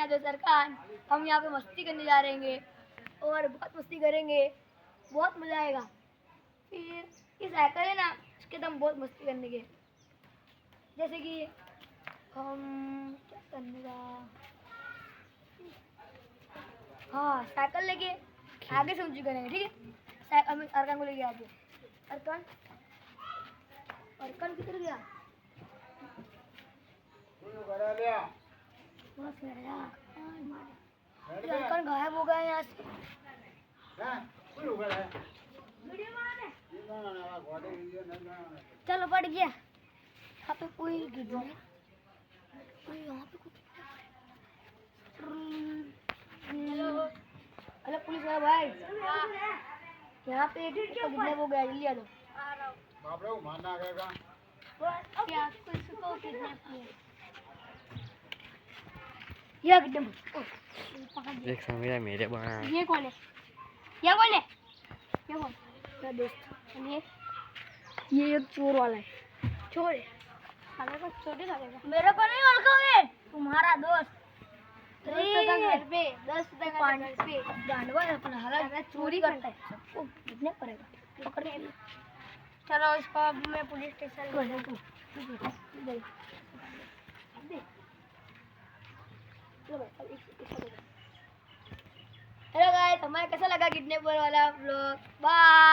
हैं दोस्त खान। हम यहाँ पे मस्ती करने जा रहे हैं और बहुत मस्ती करेंगे, बहुत मज़ा आएगा। फिर ये साइकिल है ना, इसके तो हम बहुत मस्ती करने के, जैसे कि हम क्या करने का, हाँ साइकिल लेके आगे से ऊँची करेंगे, ठीक है। हम अरकान को लेके आगे। अरकान अरकान किधर गया? बस गया। अरकान गायब हो गया यहाँ से। चलो पड़ गया। यहाँ पे कोई गिर रहा है, कोई यहाँ पे कुछ। हेलो हेलो पुलिस वाला भाई, यहाँ पे किडनैप हो गया, जल्दी आ जाओ। बाप रे मारना आ गया क्या? किसी को किडनैप किया? ये किडनैप एक समय मेरे बना। ये कौन है? ये कौन है? ये कौन? मेरा दोस्त। ये एक चोर वाला है। चोर है? खाने का छोटे खाएगा। मेरे को नहीं अलगा तुम्हारा दोस्त। घर पे 10 घर पे गांडवा है अपना, हरा चोरी करता है, सबको किडनैप करेगा, पकड़ के। चलो इसको अब मैं पुलिस स्टेशन ले जाऊँ। हेलो गाइस, हमारा कैसा लगा किडनैपर वाला व्लॉग? बाय।